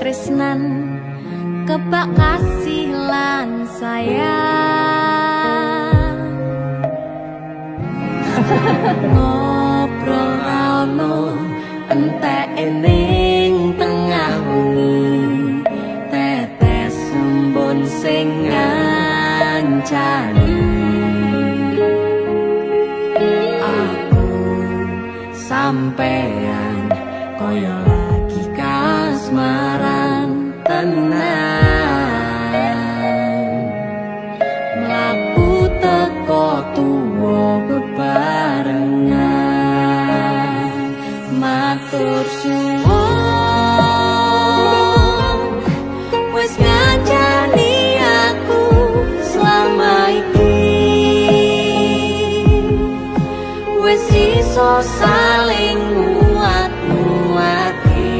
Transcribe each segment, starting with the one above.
tresnan kebak kasih lan sayang. Ngobrol ra ono entek ning tengah wengi, tetes embun sing ngancani. Aku sampean koyo lagi kasmaran tenan, mlaku teko tuwa bebarengan. Matur suwun wis ngancani aku selama iki, wis iso saling muat-muati.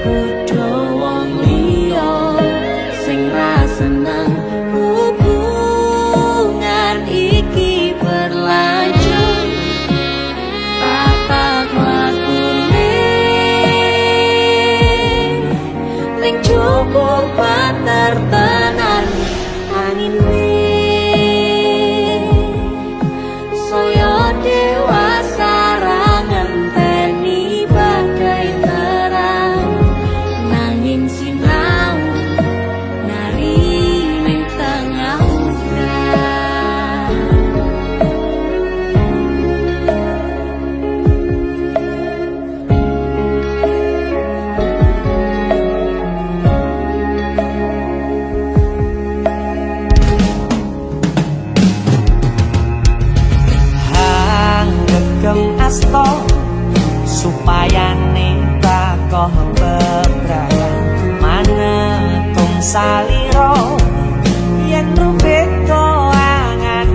Kudu wong liya sing ra seneng hubungan iki berlanjut. Tatak lakune ning cukup pater tenan angine, saya dewasa ra ngenteni bagai terang, nanging sinau nari ning tengah udan. Hanggegem asto supaya nembako bebrayan manetung saliro yen rubeko angan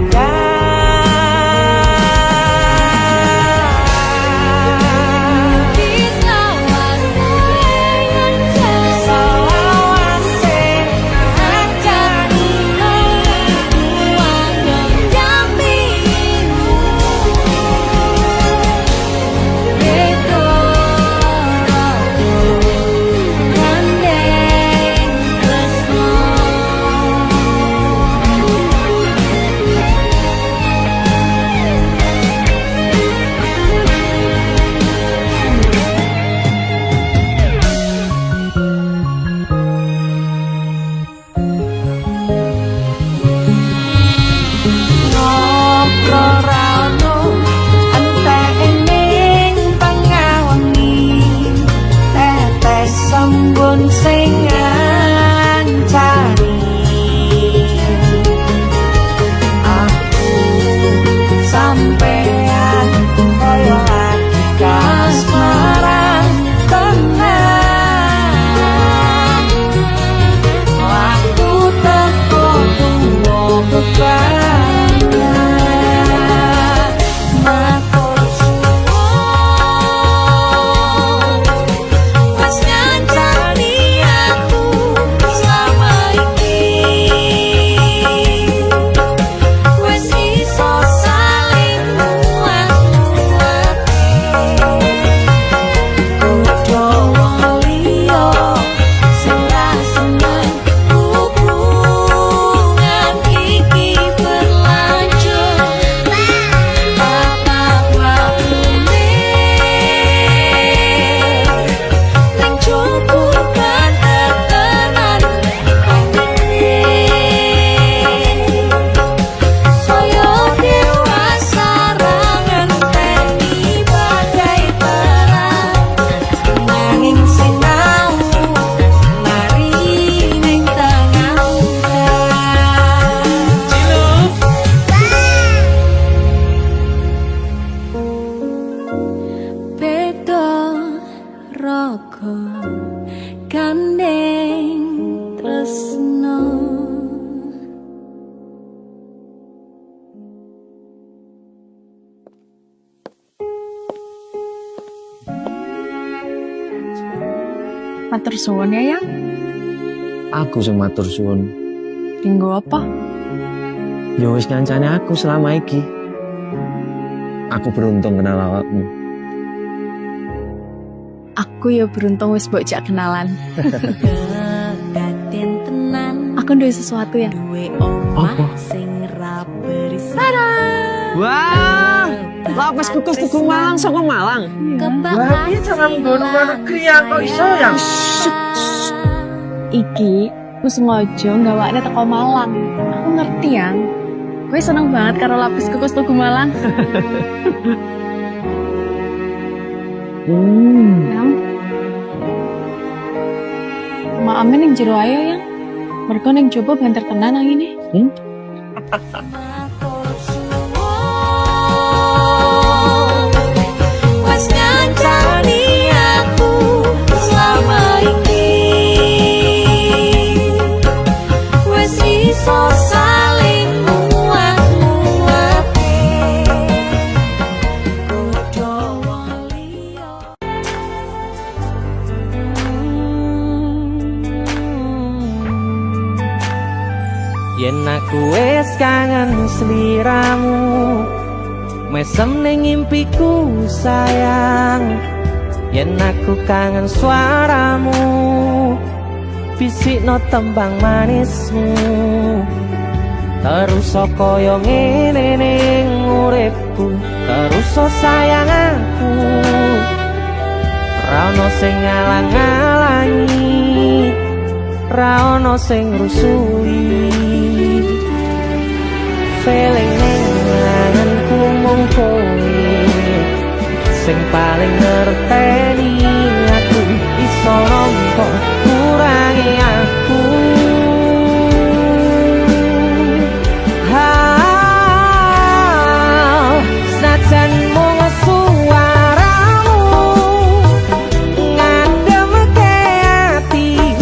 sing ngancani. Aku sampean koyo lagi kasmaran tenan, aku teko tuwa bebarengan. Matur suwun wis ngancani aku selama iki, wis iso saling muat-muati. Kudu wong liya sing ra seneng hubungan iki berlanjut. Tatak lakune ning cukup pater tenan angine, saya dewasa ra ngenteni bagai terang, nanging sinau nari ning tengah udan. Beda raga gandeng tresno. Matur suwun ya, Yang. Aku sing matur suwun. Dinggo apa? Ya wis ngancani aku selama iki. Aku beruntung kenal awakmu. Aku Aku ya beruntung wis mbok jak kenalan. Kedaden tenan Aku duwe sesuatu ya. duwe omah Apa? sing ra beris. Wah, lapis bekas tuku Malang saka Malang. Wah, piye cara nggono negeri kok iso ya? Iki aku sengaja gawakne teko Malang. Aku ngerti yang. Gue seneng banget karo lapis kukus tuku Malang. Yang maame ning jero ayo yang. Mergo ning jopo banter tenan angine. Wes ngancani aku selama iki, wes iso saling muat-muate. Kudu wong liya. Yen aku wis kangen sliramu, mesem ning impiku sayang. Yen aku kangen suaramu, bisikno tembang manismu. Terus kaya ngene ning uripku, terus sayang aku. Ra ono sing ngalang-alangi, ra ono sing rusui. Feeling ning anganku mung kowe sing paling ngerteni aku. Iso nampa kurangi aku. Senajan mung suaramu ngademke ati,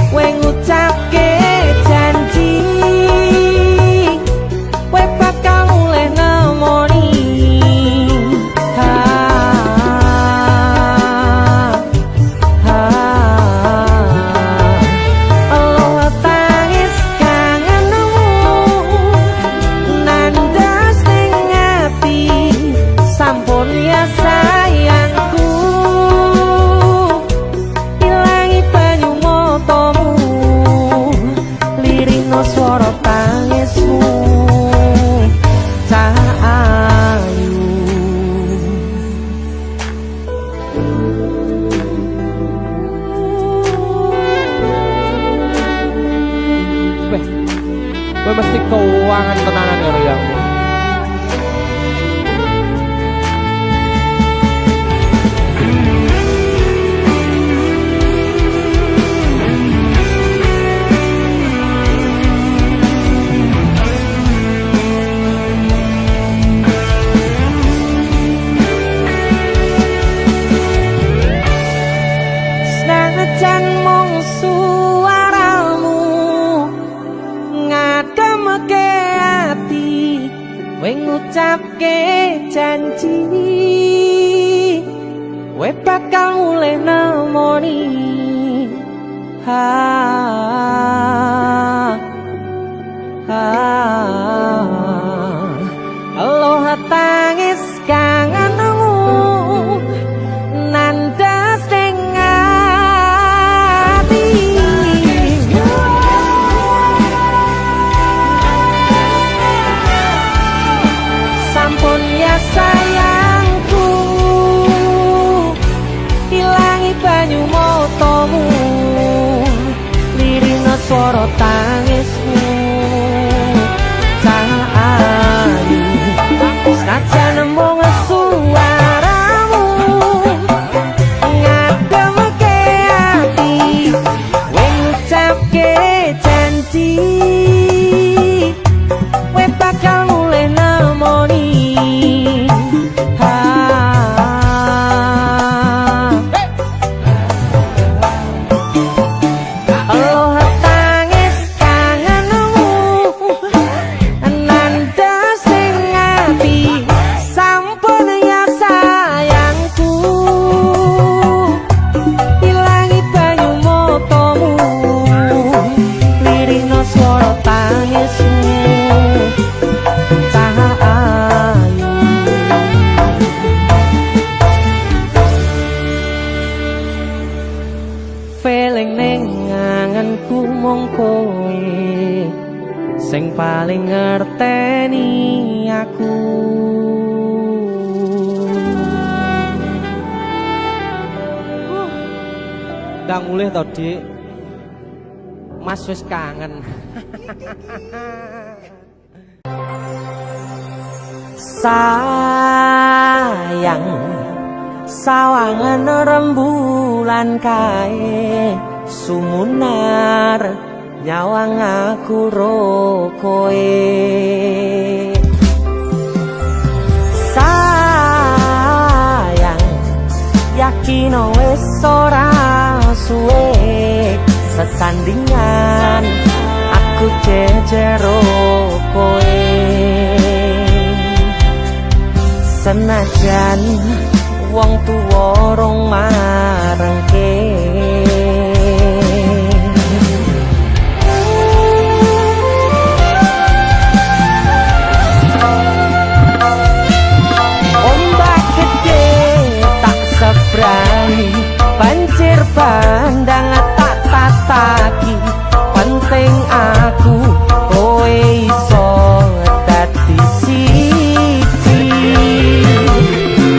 kowe ngucapke janji kowe bakal mulih nemoni. Allah tangis kangenmu nandas ning ati, sampun ya sayangku. Ilangi banyu matamu, lirihno swara tangismu. Cah ayu weh, kowe mesti keuangan tenanan karo yang senajan mung suaramu ngademke ati, kowe ngucapke janji kowe bakal mulih nemoni. Allah tangis kangenmu nandas ning ati. Sampun ya sayangku, ilangi banyu matamu, lirihno swara tangismu. Cah ayu senajan mung suaramu ngademke ati, kowe ngucapke janji kowe bakal mulih nemoni. Allah tangis kangenmu nandas ning ati, feeling ning anganku mung kowe sing paling ngerteni aku. Ndang mulih to, Dik. Mas wis kangen. Sayang sawangan rembulan kae sumunar nyawang aku ro koe. Sayang yakin wis ora suwe sesandingan aku jejero koe. Senajan wong tuwa rong marengke ombak gede tak sebrani banjir bandang tak tataki penting aku kowe iso dadi siji.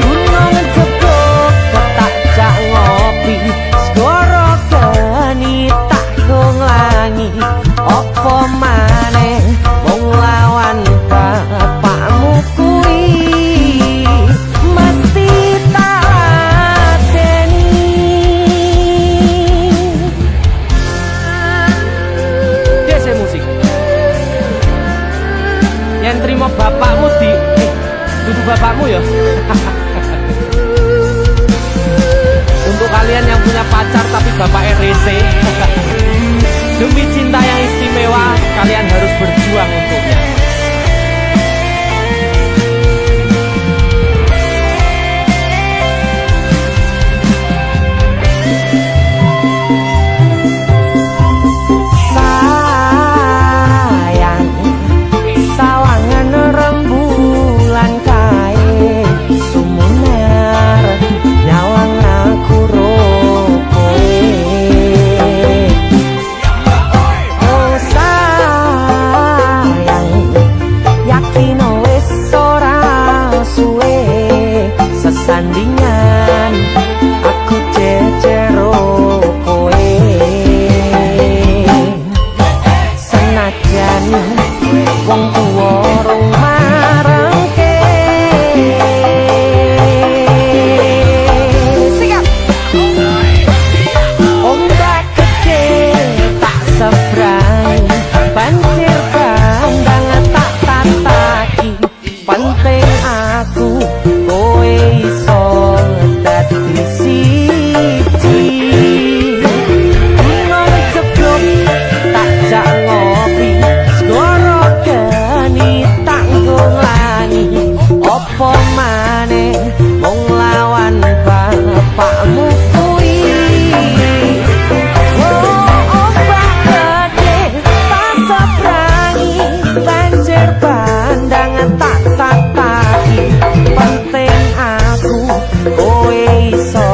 Gunung jebuk tak jak ngopi segoro geni tak nglangi apa maneh wong lawan bapakmu kuwi mesti tak ladeni. Dese musik yang terima bapakmu di duduk bapakmu ya. Untuk kalian yang punya pacar tapi bapak RC, demi cinta yang istimewa kalian harus berjuang untuknya. Sayang sawangan rembulan kae sumunar nyawang aku ro koe. Oh sayang yakin wis ora suwe sesandingan aku jejero koe. Senajan wong tuwa rong marengke ombak gede tak sebrani banjir bandang tak tataki penting aku kowe iso dadi siji. Gunung jeblok tak jak ngopi segoro geni tak nglangi apa maneh wong lawan bapakmu kuwi. Ombak gede tak sebrani banjir bandang tak tataki penting aku kowe iso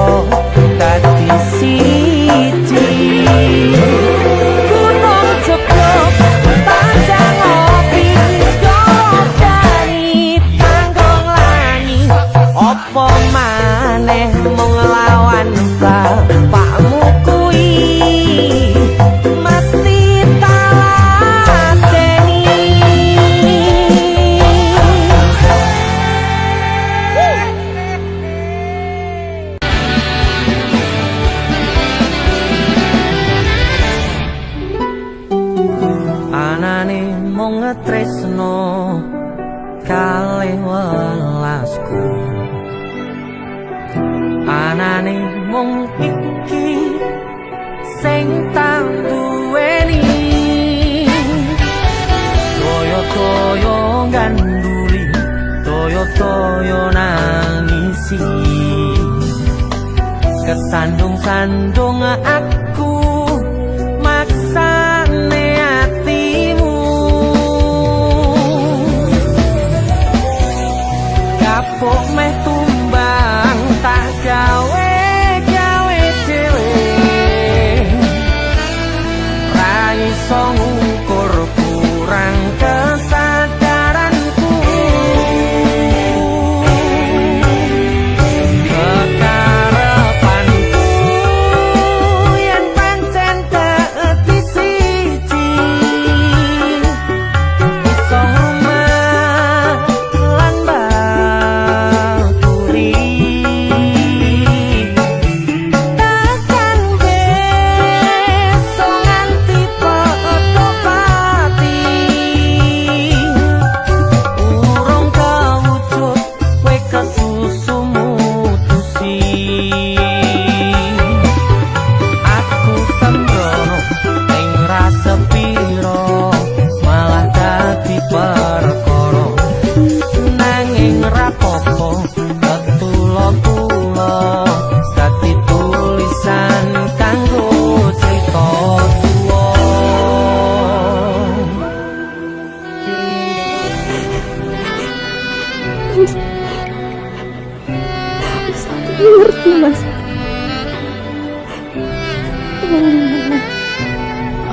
dadi siji. Gunung jeblok tak jak ngopi segoro geni tak nglangi apa maneh mung lawan bapakmu kuwi mesti tak ladeni. Anane mung tresno kalih welasku, anane mung iki sing tak duweni. Toyo-toyo ganduli, toyo-toyo nangisi, kesandung-sandung aku maksane hatimu. Kapok meh tumbang tak gawe dhewe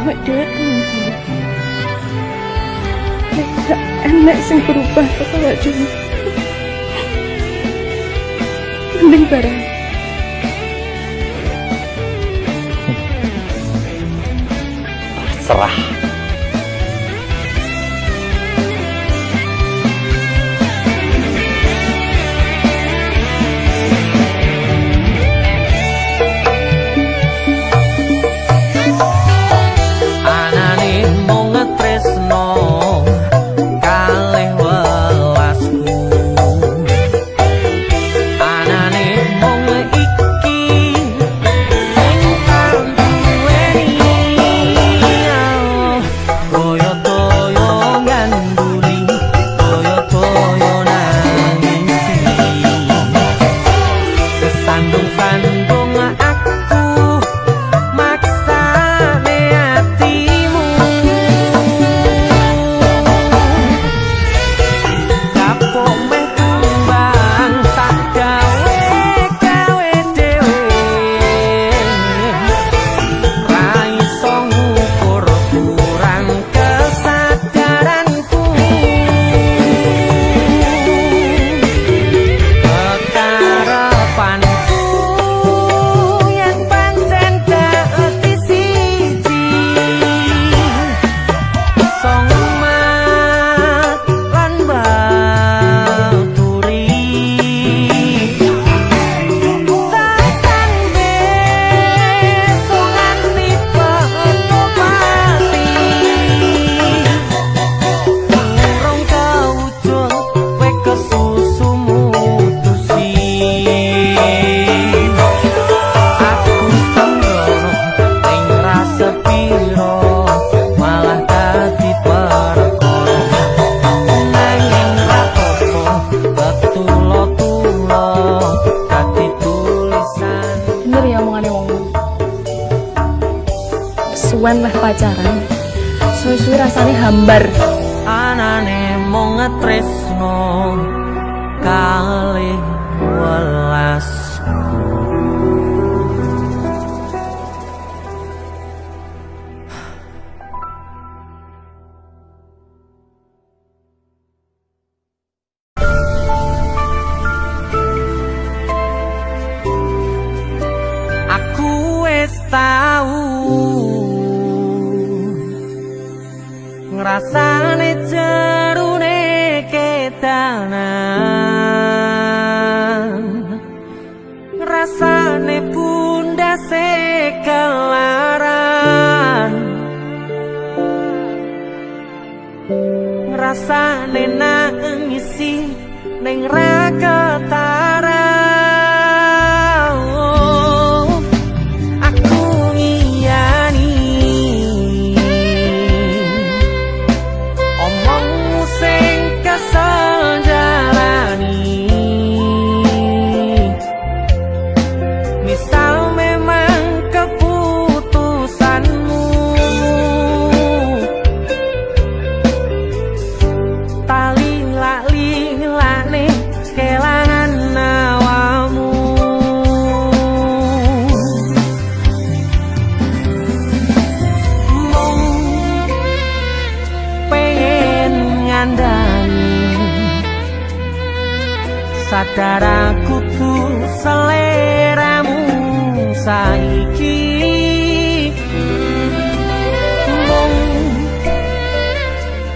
Awak dhewe kan. Gak enak sing berubah kok awak dhewe. Mending bareng. Serah. Anane mung tresno kalih welasku. Anane mung iki sing tak duweni. Toyo-toyo nganduli, toyo-toyo nangisi. Sesandung-sandung aku maksane atimu. Kapok meh tumbang tak gawe-gawe dhewe. Ra iso ngukur kurang kesadaranku. Kekarepanku yen pancen dadi siji. Song mat lan baturi. Takkan besok nganti petu mati. Urung kewujud kowe kesusu mutusi. Aku sembrono ning rasa piro malah dadi perkara. Nanging ra apa betulo-tulo dadi tulisan. Bener ya omongane wong. Suwen meh pacaran. Suwe-suwe rasane hambar. Anane mung tresno kalih welasku. Aku wis tau ngrasane jerune kedanan, ngrasane pundase kelaran, ngrasane nangisi ning ra ketara. Aku ngiyani omongmu sing kesel jalani. Misal memang keputusanmu tali lali-lane kelangan nawamu. Mung pengen ngandani sadar aku tuh seleramu saiki. Mung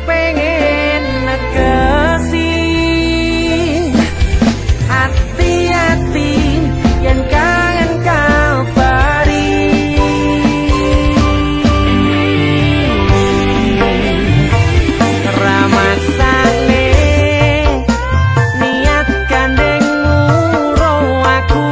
pengen negesi hati-hati yen kangen kabari. Ramaksane niat gandengmu ro aku.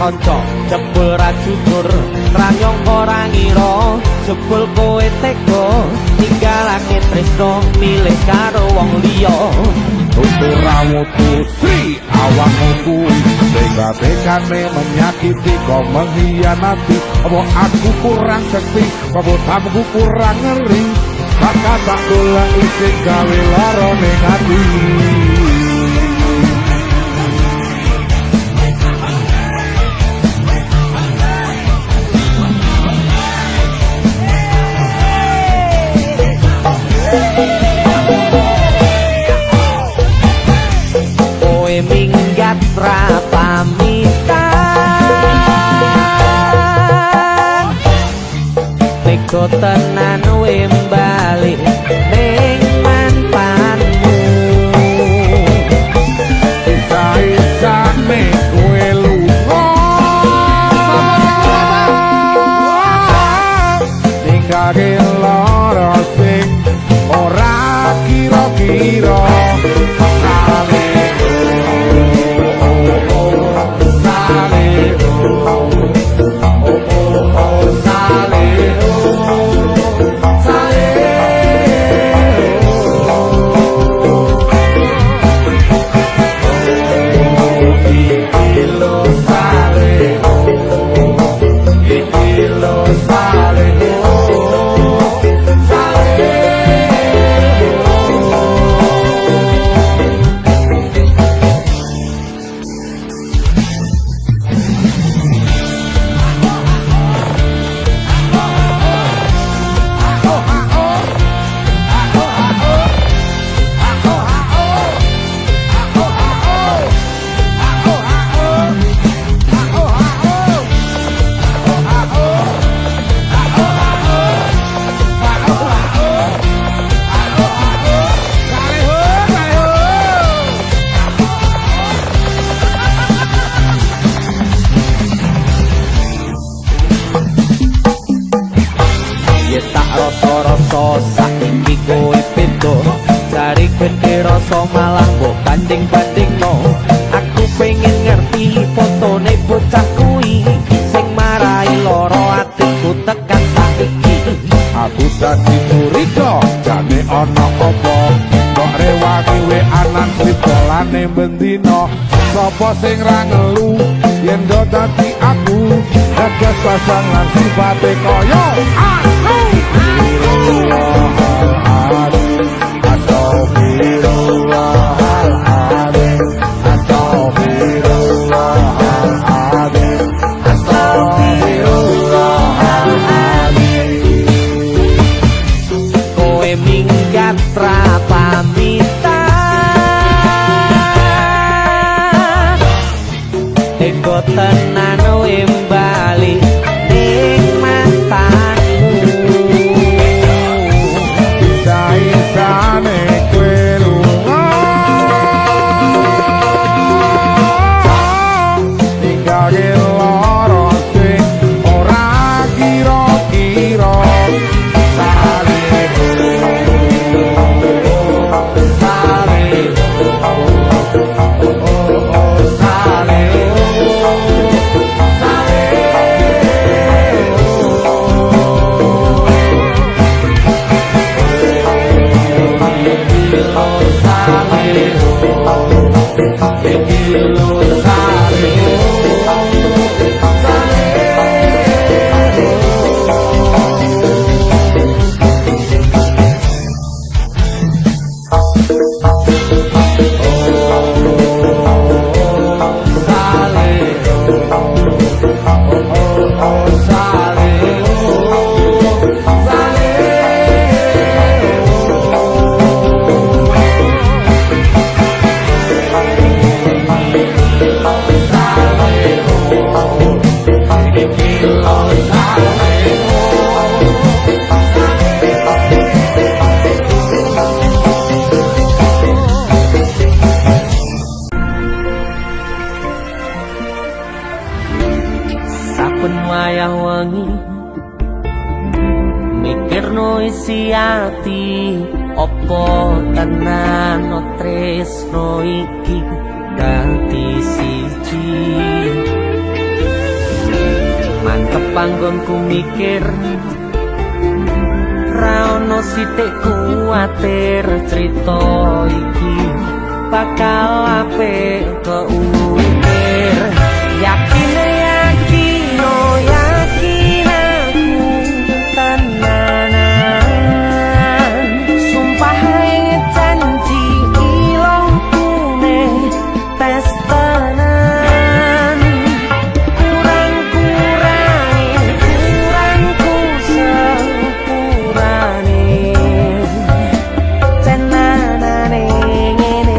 kanca jebul ra jujur ra nyangka ra ngira jebul kowe tega ninggalake tresno milih karo wong liya Tutur rawuhku Sri awakmu kuwi tega-tegane menyakiti kau mengkhianati apa aku kurang sekti apa tamuku kurang ngeri maka tak golek ising gawe lara ning ati kowe minggat ra pamitan tega tenan we bali ning manpanmu isa-isane kowe lunga ninggalke lara sing ora kira-kira rasa saiki kowe beda jari kowe rasa malah mbok banding-bandingno aku pengen ngerti fotone bocah kuwi sing marai lara atiku tekan saiki aku dadi curiga jane ana apa kok rewangi we anak sribolane bendina sapa sing ra ngelu yen do dadi aku gagas pasangan sifate kaya aku kowe minggat ra pamitan tega tenan we bali ning mantanmu isa-isane kowe lunga ninggalke lara sing ora kira-kira saben wayah wengi mikirno isi ati opo tenan tresno iki dadi siji mantep panggonku mikir ra ono sithik kuwatir crita iki bakal apik keukir. Yakin yakin oh yakin aku tenanan sumpah janji ilongku ne tes tenan kurangku sepurane tenanane ngene.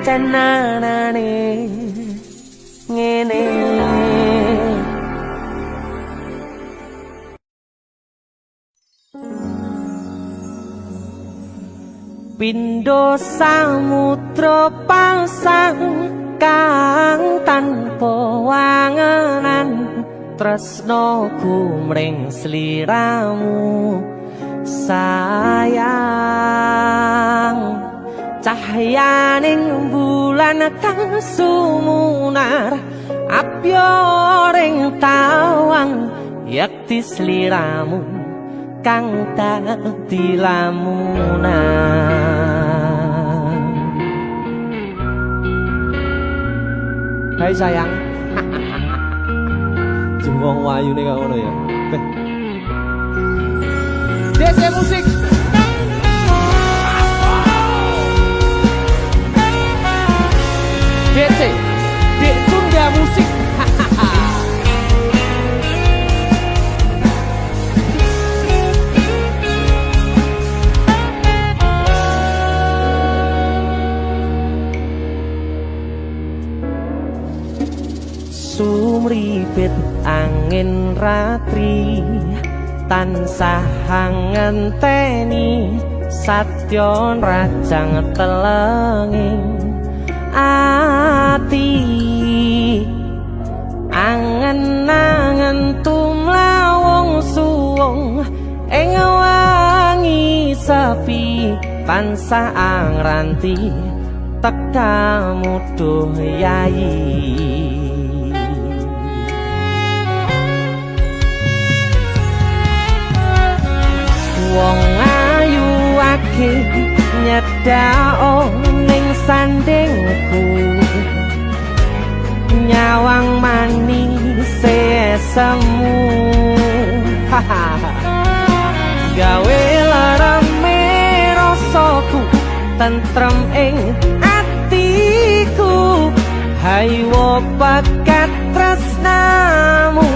tenanane ngene. Pindho samudra pasang kang tanpa wangenan, tresnaku mring sliramu sayang. Cahyaning bulan kang sumunar apyoring tawang, yakti sliramu kang dadi lamunan. Hai sayang. Jemong wayune kok ngono ya. DC Musik. DC Dek Tunda Musik. Sumripit angin ratri tansah ngenteni satyon rajang telenging ati angen-angen tumlawung suwung ing wangi sepi tansah angranti tekamu duh yayi. Wong ayu ake nyedao ning sandingku nyawang manis semu gawe larame rasaku tentrem ing atiku haywo bakat tresnamu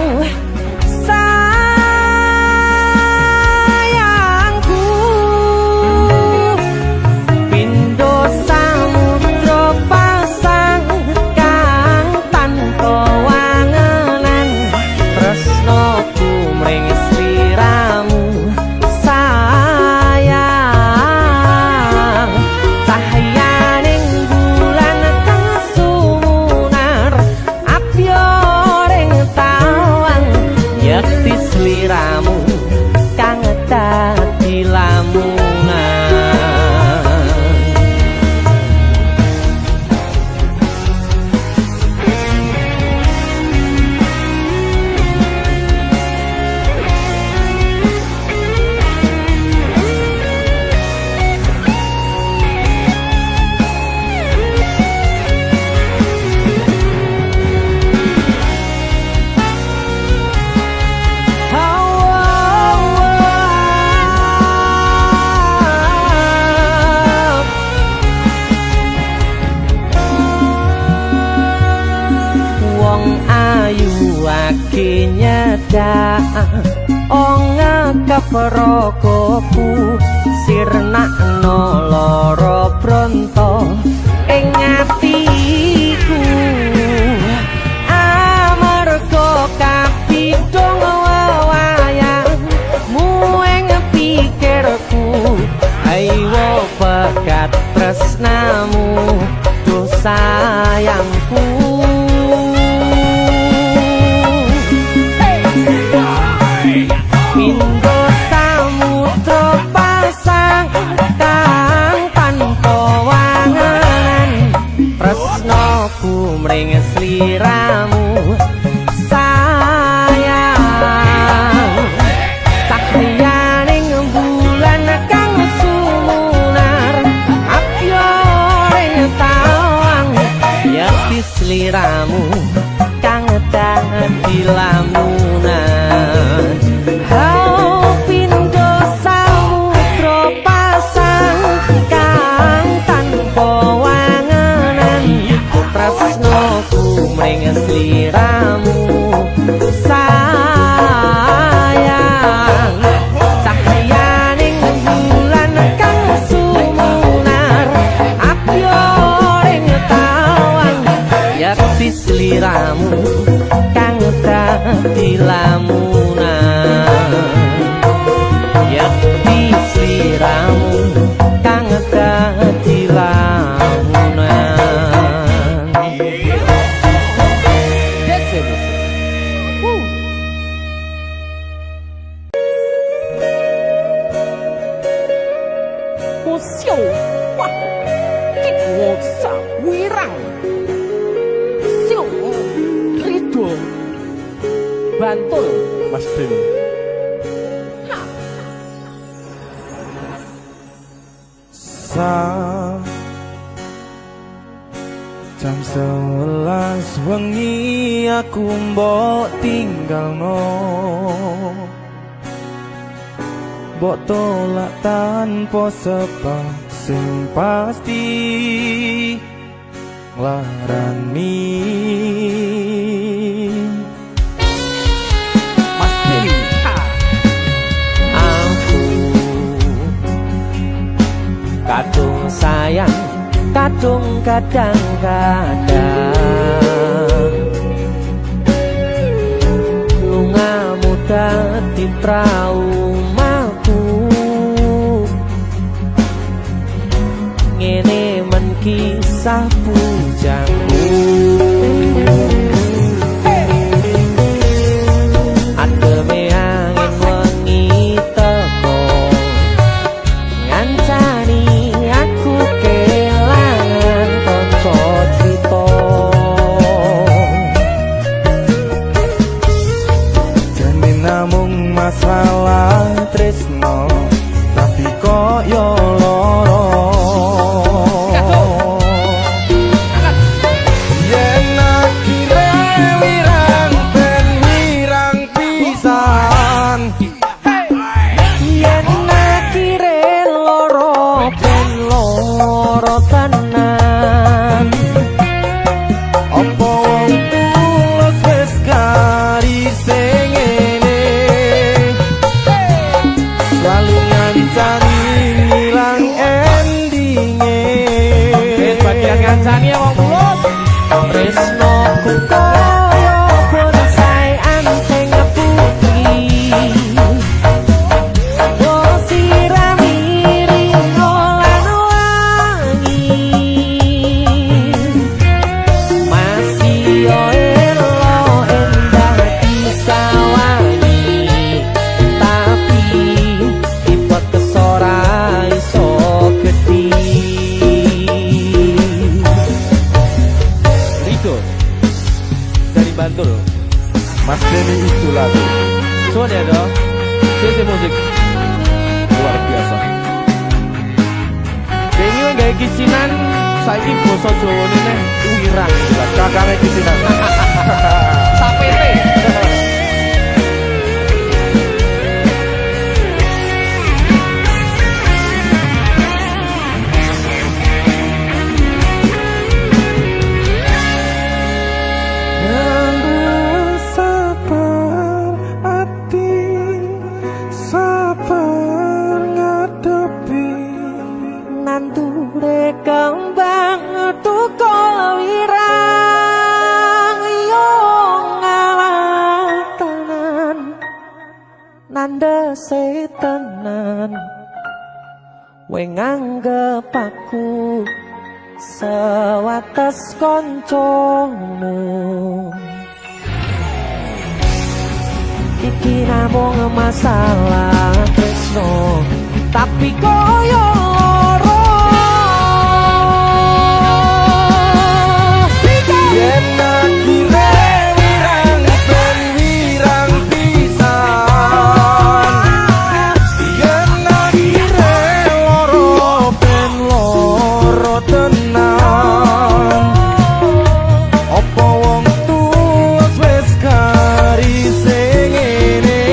Keperokoku sirnakno loro bronto ing atiku amarga kapidhong wayangmu ing pikirku ayo bakat tresnamu duh sayangku. Pindho samudra pasang kang tanpa wangenan tresnaku mring sliramu sayang takyaning bulan kang sumunar apyoring tawang yakti sliramu kang dadi lamunan. Sliramu sayang cahyaning bulan kang sumunar apyoring tawang yakti sliramu kang dadi lamunan yakti sliramu kang dadi lamunan. Bantul Mas Ben. Jam 11 wengi aku mbok tinggalno, mbok tolak tanpa sebab sing pasti. nglarani. Mas Billy. Aku kadung sayang, kadung kadang-kadang lungamu dadi traumaku. Ngene men kisah bujangku. Ademe angin wengi teko ngancani aku kelangan kanca crita. Jane namung masalah tresno, tapi kok yo loro. Yen akhire wirang ben wirang pisan. Yen akhire loro ben loro tenan. Apa wong tulus wis garise ngene, selalu ngancani ngilang endinge. Wis bagian ngancani ya wong tulus. Tresnoku kaya bonsai anteng putih. Oh sirami ringo lan wangi. Masih yo elo endah disawangi. Tapi ipot kesora iso gedhi. Rido dari Bantul. Mas Denny itu lagu Suan ya dong. Sisi musik. luar biasa. Denny gawe kisinan saiki basa Jawane neh wirang. Kakaknya di sini. Sapete. Sabar hati, sabar ngadepi. Nandure kembang tukul wirang yo ngalah tenan nandese tenan we nganggep aku sewates koncomu. Iki namung masalah tresno, tapi koyo loro. Yen akhire wirang ben wirang pisan. Yen akhire loro ben loro tenan. Apa wong tulus wis garise ngene,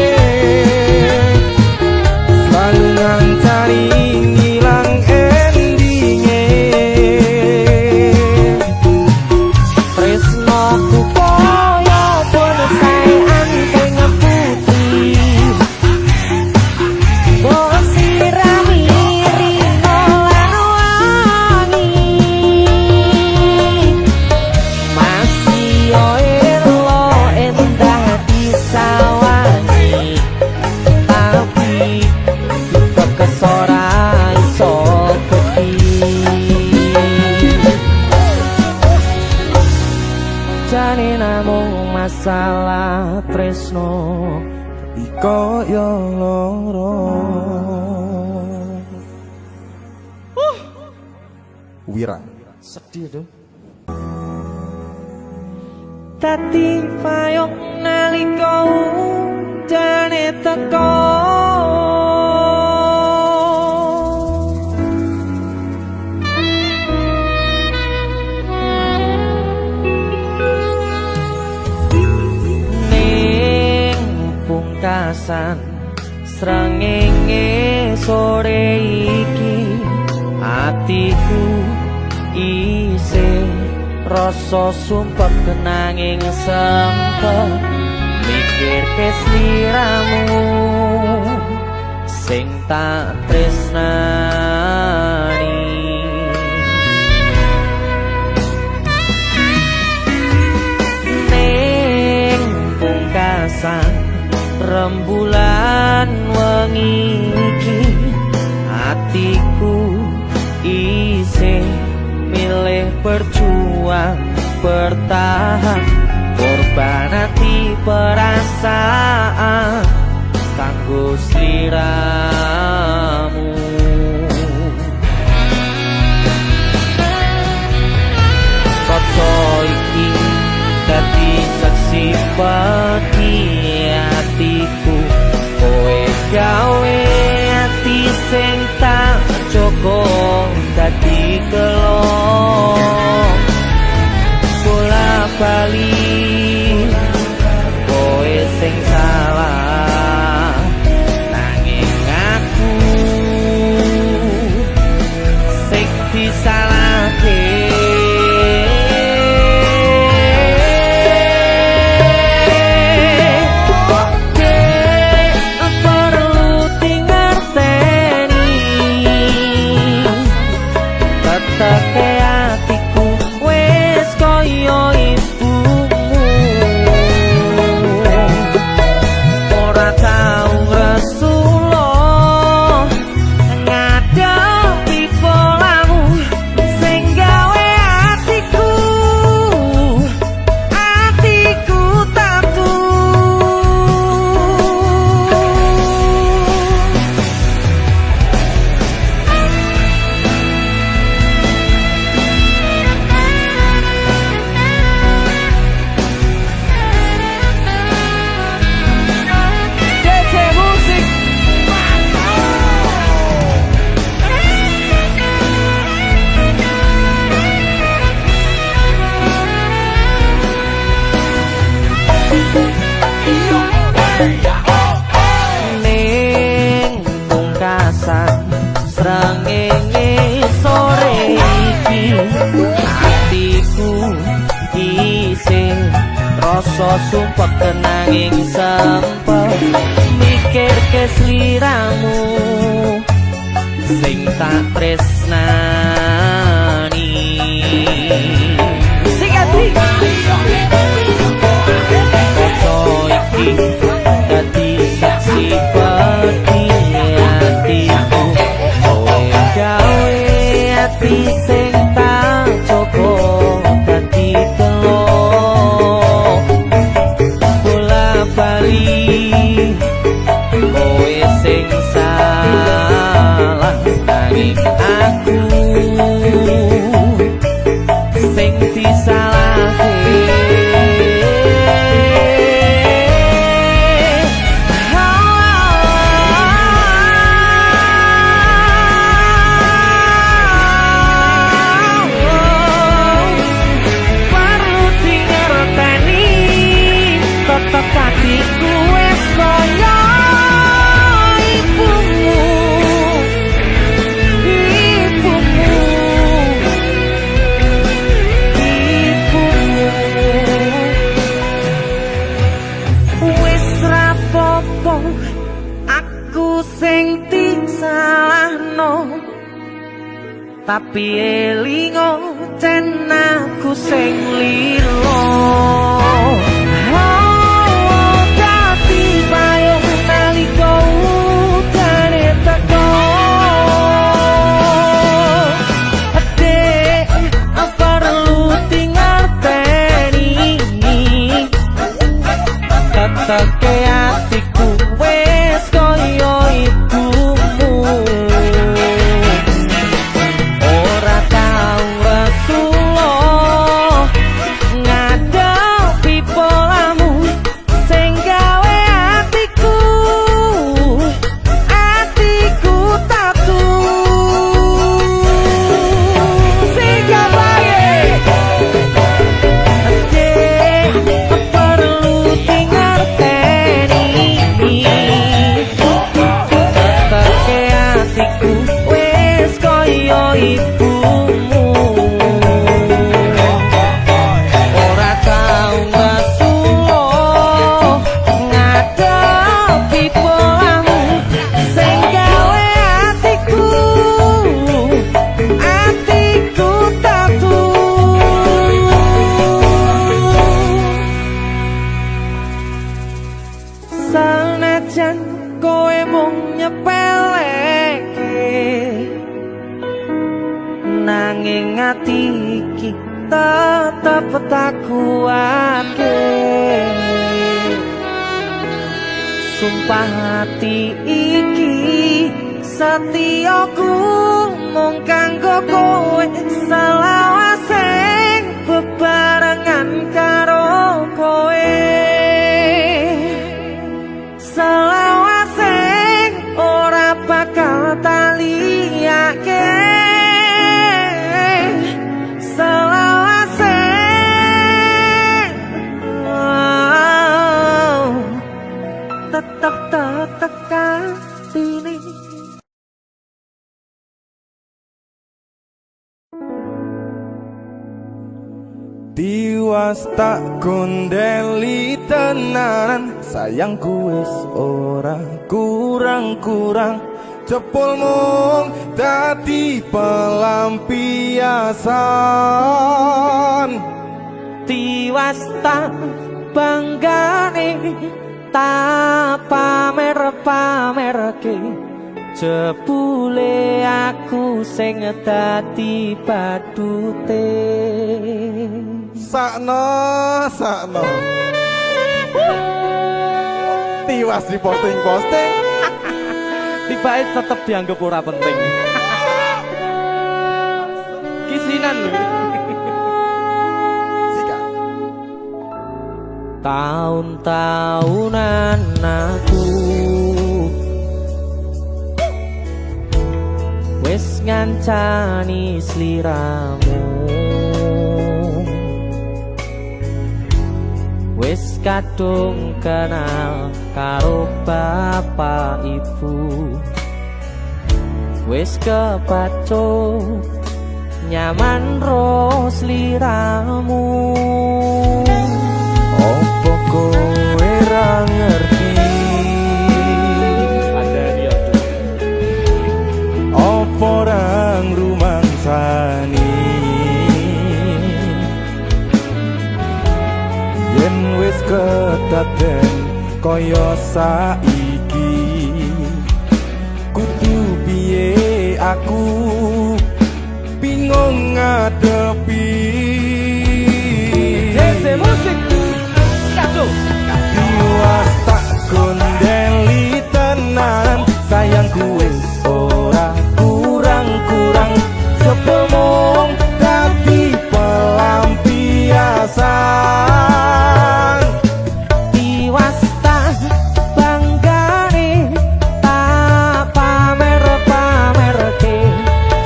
selalu ngancani ngilang endinge. Tresnoku koyo bonsai anteng putih. Oh sirami ringo lan wangi. Masih yo elo endah disawangi. Tapi tetep kesora iso gedhi. Jane namung masalah tresno, Iko yo loro. Wirang. Sedih tuh. dadi payung nalika udane teko. Ning pungkasan srengenge sore iki atiku isih rasa sumpek kenanging sempet mikir ke sliramu sing tak tresnani. Ning pungkasan rembulan wengi iki hatiku isih milih berjuang bertahan korban hati perasaan kanggo sliramu. Kaca iki dadi saksi bagi hatiku kowe gawe hati sing tak cukup dadi kelong bola bali kowe sing salah nanging aku sing disalahke. Teke hatiku wis koyo ibumu ora tau ngrasula ngadepi polamu sing gawe hatiku tatu. Ning pungkasan srengenge sore iki hatiku isih rasa sumpek kenanging sempet mikir ke sliramu sing tak tresnani. Sing ati iki dadi saksi bagi hatiku kowe gawe hati sing tak cukup dadi kelong bola bali kowe sing salah nanging aku sing disalahke. Hatiku wis koyo ibumu wis rapopo aku sing disalahno tapi elingo tenaku sing lilo. Teke hatiku wis koyo ibumu ora tau rasula tetep tak kuatke. Sumpah hati iki setiaku mung kanggo kowe, selawase bebarengan karo kowe, selawase ora bakal tak liyake, selawase tetep katine. Tiwas tak kondeli tenanan, sayangku wis ora kurang-kurang, jebul mung dadi pelampiasan. Tiwas tak banggane tak pamer-pamerke, jebule aku sing dadi badute. Sakno tiwas di posting-posting, Tibae tetep dianggap ora penting. Kisinan lho. sikat. Tahun-tahunan aku wis ngancani sliramu, wis kadung kenal karo bapak ibu, wis kepacut nyaman ro sliramu. Opo kowe ra ngerti, opo ra ngrumangsani, yen wis kedaden kaya saiki, kudu piye aku bingung ngadepi. Jese musik. Kado. Tiwas tak kondeli tenanan, sayangku wis ora kurang-kurang, sepemong dadi pelampiasan. Tiwas tak banggane tak pamer-pamerke,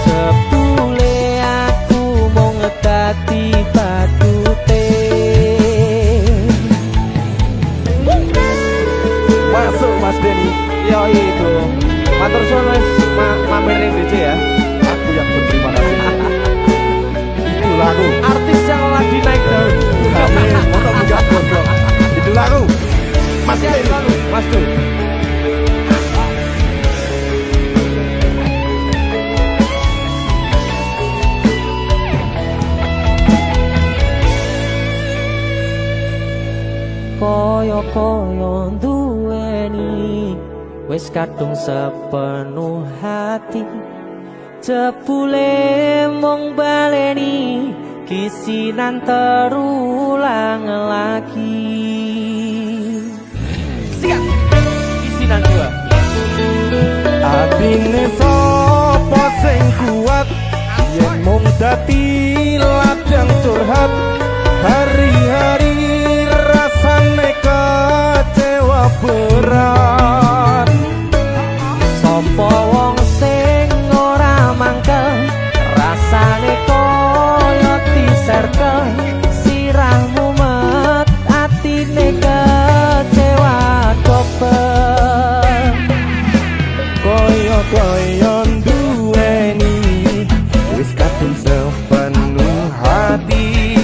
jebule aku mung dadi badute. Masuk Mas Denny. Yo itu. Matur suwun wis mampir ning DC ya. Aku yang berterima kasih. Itu lagu. Artis yang lagi naik daun. Amin. Untuk menjawab gondrong. Itu lagu. Mas Denny. Mas tuh. Koyo-koyo duweni wis kadung sepenuh hati, jebule mung baleni kisinan terulang lagi. Siap. Kisinan dua. Atine sapa sing kuat, yen mung dadi ladang curhat, hari-hari rasane kecewa berat. Sopo wong sing ora mangkel, rasane koyo diserkel, sirahmu met atine kecewa dobel. Koyo duweni wis kadung sepenuh hati,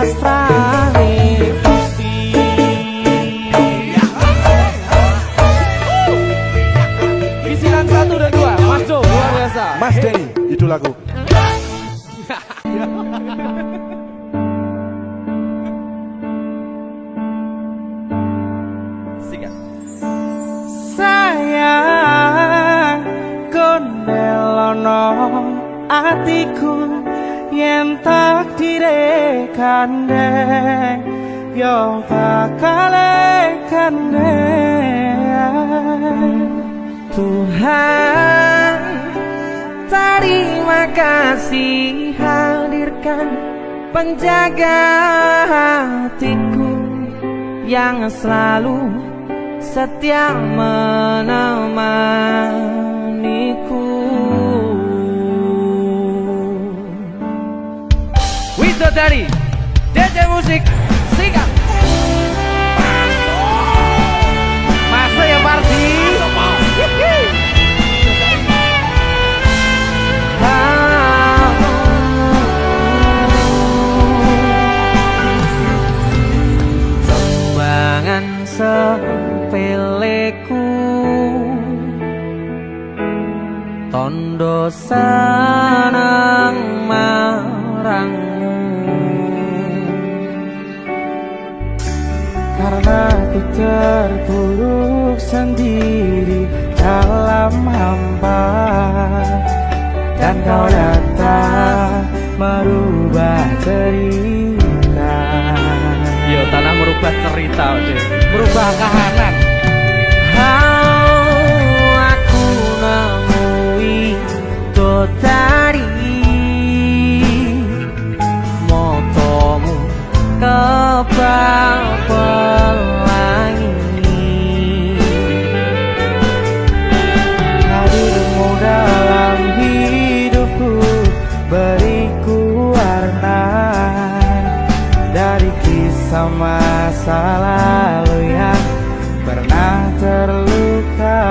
pasrahne Gusti. Bisilan 1 dan 2, Mas Jo, luar biasa. Mas Denny, itu lagu. Sikat. Sayang kondelono atiku yen takdire kandhe yo bakal kandhe. Tuhan, terima kasih hadirkan penjaga hatiku yang selalu setia menemaniku. Widodari, DJ Musik, sikat. Masuk ya Pardi. Sembangan sepeleku, tondo senang marangmu, karena ku terpuruk sendiri dalam hampa, dan kau datang merubah cerita. Yo, tanah merubah cerita, merubah kahanan. Aku nemui tadi motomu kebal pelangi, hadirmu dalam hidupku beriku warna dari kisah masa lalu yang pernah terluka.